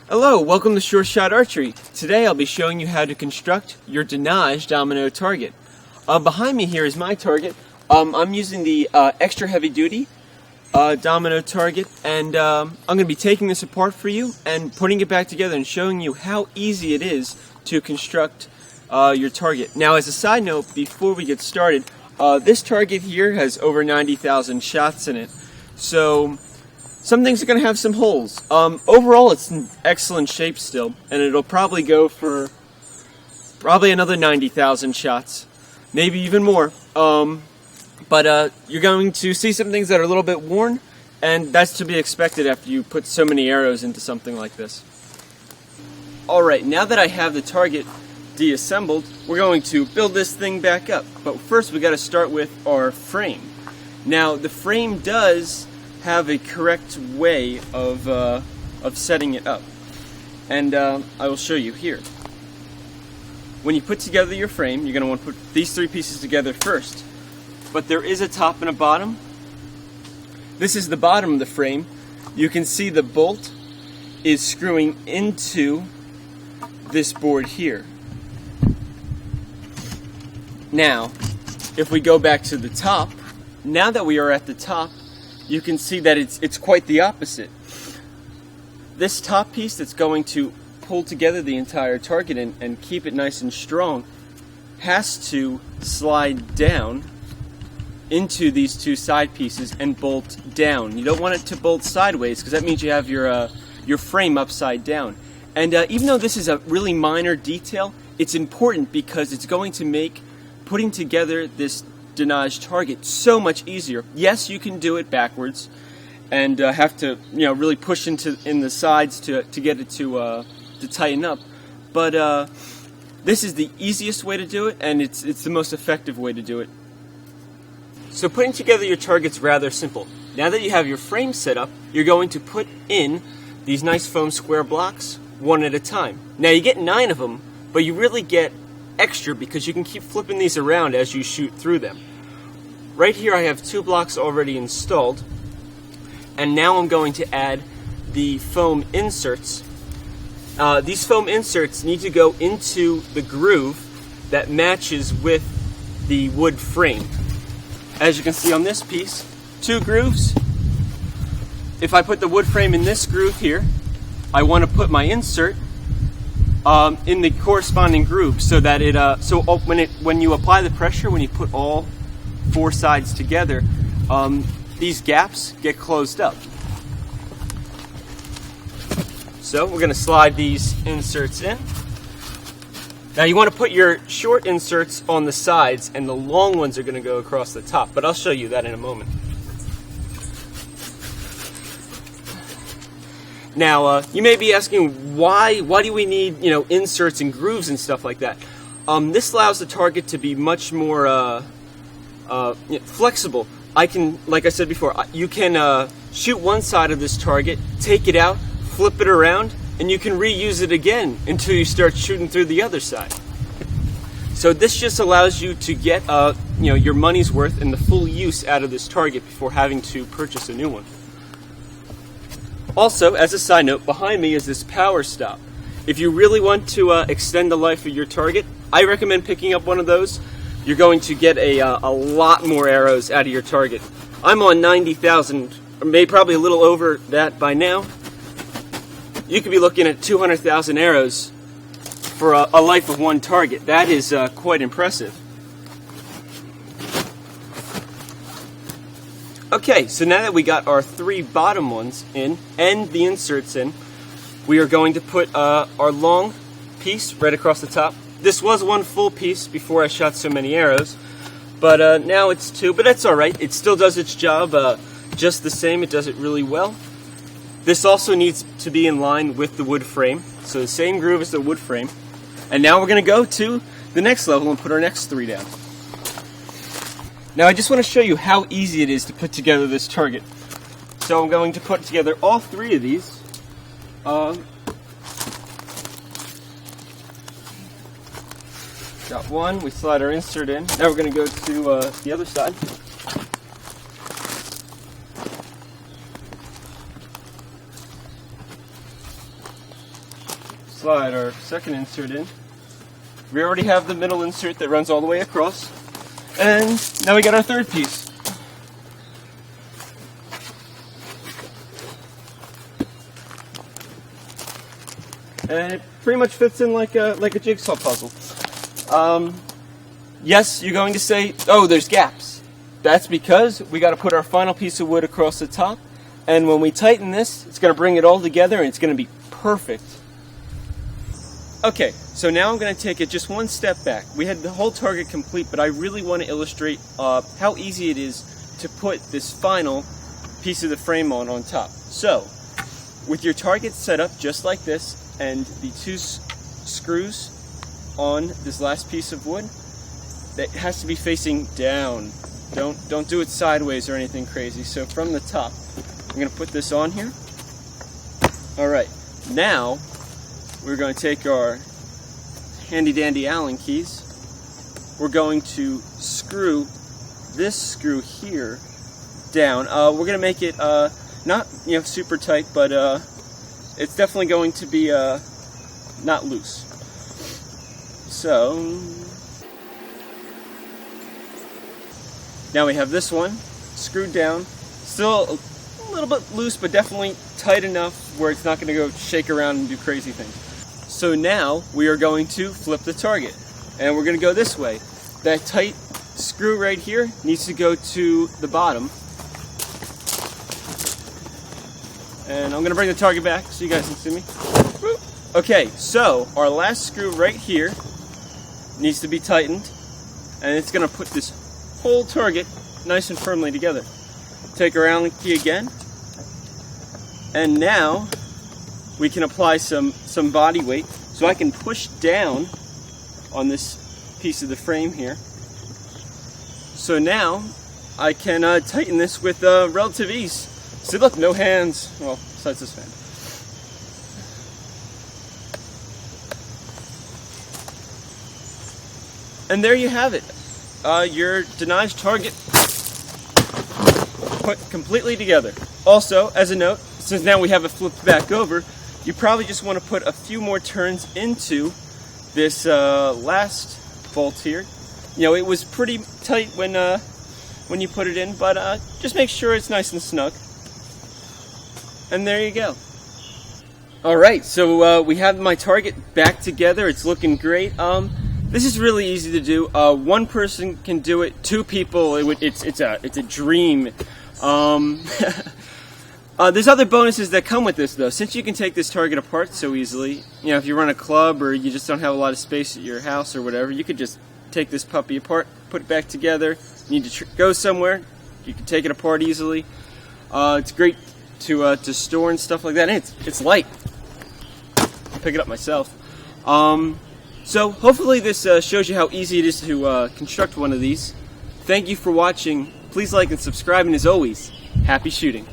Hello, welcome to Sure Shot Archery. Today I'll be showing you how to construct your Danage Domino target. Behind me here is my target. I'm using the extra heavy duty domino target, and I'm going to be taking this apart for you and putting it back together and showing you how easy it is to construct your target. Now, as a side note, before we get started, this target here has over 90,000 shots in it, so some things are going to have some holes. Overall, it's in excellent shape still, and it'll probably go for another 90,000 shots, maybe even more. But you're going to see some things that are a little bit worn, and that's to be expected after you put so many arrows into something like this. Alright, now that I have the target deassembled, we're going to build this thing back up. But first we got to start with our frame. Now, the frame does have a correct way of setting it up, and I will show you here. When you put together your frame, you're going to want to put these three pieces together first. But there is a top and a bottom. This is the bottom of the frame. You can see the bolt is screwing into this board here. Now, if we go back to the top, now that we are at the top, you can see that it's quite the opposite. This top piece that's going to pull together the entire target and keep it nice and strong has to slide down into these two side pieces and bolt down. You don't want it to bolt sideways because that means you have your frame upside down. And even though this is a really minor detail, it's important because it's going to make putting together this Danage target so much easier. Yes, you can do it backwards and have to really push in the sides to get it to tighten up, but this is the easiest way to do it, and it's the most effective way to do it. So putting together your target's rather simple. Now that you have your frame set up, you're going to put in these nice foam square blocks one at a time. Now you get 9 of them, but you really get extra because you can keep flipping these around as you shoot through them. Right here I have 2 blocks already installed, and now I'm going to add the foam inserts. These foam inserts need to go into the groove that matches with the wood frame. As you can see on this piece, 2 grooves. If I put the wood frame in this groove here, I want to put my insert in the corresponding groove so that when you apply the pressure, when you put all 4 sides together, these gaps get closed up. So we're going to slide these inserts in. Now you want to put your short inserts on the sides and the long ones are going to go across the top, but I'll show you that in a moment. Now you may be asking why do we need inserts and grooves and stuff like that. This allows the target to be much more flexible. Like I said before, you can shoot one side of this target, take it out, flip it around, and you can reuse it again until you start shooting through the other side. So this just allows you to get your money's worth and the full use out of this target before having to purchase a new one. Also, as a side note, behind me is this power stop. If you really want to extend the life of your target, I recommend picking up one of those. You're going to get a lot more arrows out of your target. I'm on 90,000, or maybe probably a little over that by now. You could be looking at 200,000 arrows for a life of one target. That is quite impressive. Okay, so now that we got our 3 bottom ones in and the inserts in, we are going to put our long piece right across the top. This was 1 full piece before I shot so many arrows, but now it's 2, but that's alright. It still does its job just the same. It does it really well. This also needs to be in line with the wood frame, so the same groove as the wood frame. And now we're going to go to the next level and put our next 3 down. Now I just want to show you how easy it is to put together this target. So I'm going to put together all 3 of these. Got one, we slide our insert in. Now we're going to go to the other side. slide our second insert in. We already have the middle insert that runs all the way across. And now we got our third piece. And it pretty much fits in like a jigsaw puzzle. Yes, you're going to say, oh, there's gaps. That's because we got to put our final piece of wood across the top. And when we tighten this, it's going to bring it all together and it's going to be perfect. Okay, so now I'm going to take it just one step back. We had the whole target complete, but I really want to illustrate how easy it is to put this final piece of the frame on top. So, with your target set up just like this, and the two screws on this last piece of wood, that has to be facing down. Don't do it sideways or anything crazy. So from the top, I'm going to put this on here. Alright, now we're going to take our handy dandy Allen keys. We're going to screw this screw here down. We're going to make it not super tight, but it's definitely going to be not loose. So now we have this one screwed down, still a little bit loose, but definitely tight enough where it's not going to go shake around and do crazy things. So now we are going to flip the target, and we're going to go this way. That tight screw right here needs to go to the bottom. And I'm going to bring the target back so you guys can see me. Okay, so our last screw right here needs to be tightened, and it's going to put this whole target nice and firmly together. Take our Allen key again, and now we can apply some body weight, so I can push down on this piece of the frame here. So now I can tighten this with relative ease. See, look, no hands, well, besides this fan. And there you have it. Your Danage target put completely together. Also, as a note, since now we have it flipped back over, you probably just want to put a few more turns into this last bolt here. You know, it was pretty tight when you put it in, but just make sure it's nice and snug. And there you go. Alright, so we have my target back together. It's looking great. This is really easy to do. One person can do it. Two people, it's a dream. There's other bonuses that come with this, though. Since you can take this target apart so easily, you know, if you run a club or you just don't have a lot of space at your house or whatever, you could just take this puppy apart, put it back together. You need to go somewhere, you can take it apart easily. It's great to store and stuff like that, and it's light. I'll pick it up myself. So hopefully this shows you how easy it is to construct one of these. Thank you for watching. Please like and subscribe, and as always, happy shooting.